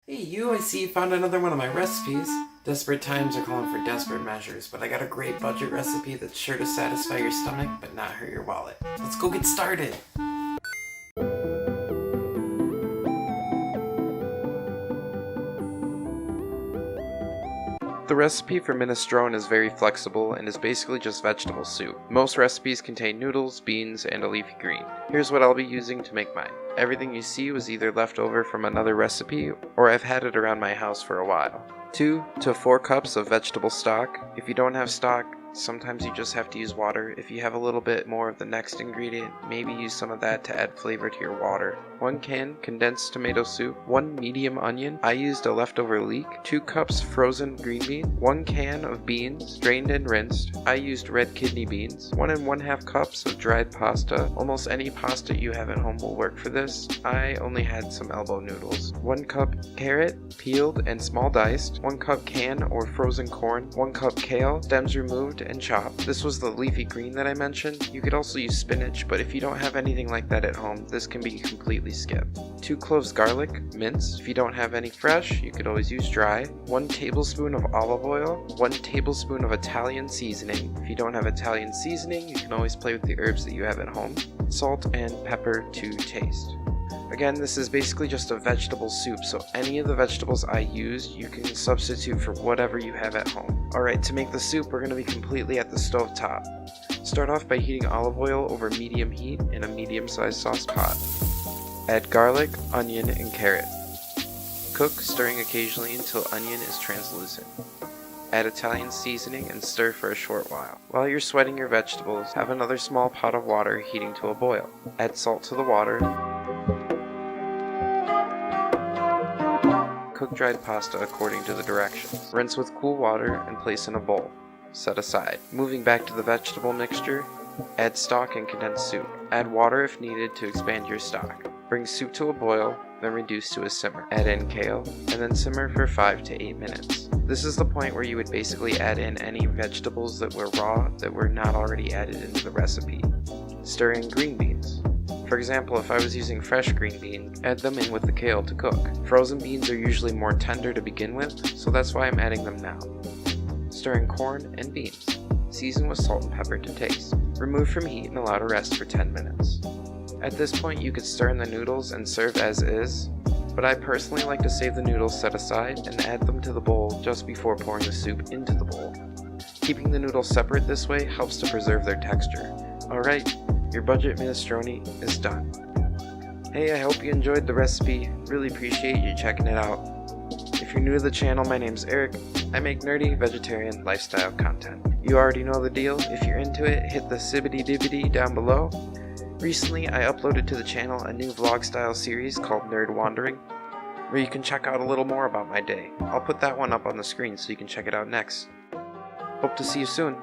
Hey you, I see you found another one of my recipes. Desperate times are calling for desperate measures, but I got a great budget recipe that's sure to satisfy your stomach but not hurt your wallet. Let's go get started! The recipe for minestrone is very flexible and is basically just vegetable soup. Most recipes contain noodles, beans, and a leafy green. Here's what I'll be using to make mine. Everything you see was either left over from another recipe or I've had it around my house for a while. 2 to 4 cups of vegetable stock. If you don't have stock, sometimes you just have to use water. If you have a little bit more of the next ingredient, maybe use some of that to add flavor to your water. 1 can condensed tomato soup, 1 medium onion, I used a leftover leek, 2 cups frozen green bean, 1 can of beans, drained and rinsed, I used red kidney beans, 1 1/2 cups of dried pasta. Almost any pasta you have at home will work for this. I only had some elbow noodles. 1 cup carrot, peeled and small diced, 1 cup can or frozen corn, 1 cup kale, stems removed and chopped. This was the leafy green that I mentioned. You could also use spinach, but if you don't have anything like that at home, this can be completely skipped. 2 cloves garlic, minced. If you don't have any fresh, you could always use dry. 1 tablespoon of olive oil, 1 tablespoon of Italian seasoning. If you don't have Italian seasoning, you can always play with the herbs that you have at home. Salt and pepper to taste. Again, this is basically just a vegetable soup, so any of the vegetables I used, you can substitute for whatever you have at home. Alright, to make the soup, we're going to be completely at the stove top. Start off by heating olive oil over medium heat in a medium-sized sauce pot. Add garlic, onion, and carrot. Cook, stirring occasionally until onion is translucent. Add Italian seasoning and stir for a short while. While you're sweating your vegetables, have another small pot of water heating to a boil. Add salt to the water. Cook dried pasta according to the directions. Rinse with cool water and place in a bowl. Set aside. Moving back to the vegetable mixture, add stock and condensed soup. Add water if needed to expand your stock. Bring soup to a boil, then reduce to a simmer. Add in kale, and then simmer for 5 to 8 minutes. This is the point where you would basically add in any vegetables that were raw that were not already added into the recipe. Stir in green beans. For example, if I was using fresh green beans, add them in with the kale to cook. Frozen beans are usually more tender to begin with, so that's why I'm adding them now. Stir in corn and beans. Season with salt and pepper to taste. Remove from heat and allow to rest for 10 minutes. At this point, you could stir in the noodles and serve as is, but I personally like to save the noodles set aside and add them to the bowl just before pouring the soup into the bowl. Keeping the noodles separate this way helps to preserve their texture. Alright, your budget minestrone is done. Hey, I hope you enjoyed the recipe. Really appreciate you checking it out. If you're new to the channel, my name's Eric. I make nerdy, vegetarian, lifestyle content. You already know the deal. If you're into it, hit the sibbity-dibbity down below. Recently, I uploaded to the channel a new vlog-style series called Nerd Wandering, where you can check out a little more about my day. I'll put that one up on the screen so you can check it out next. Hope to see you soon.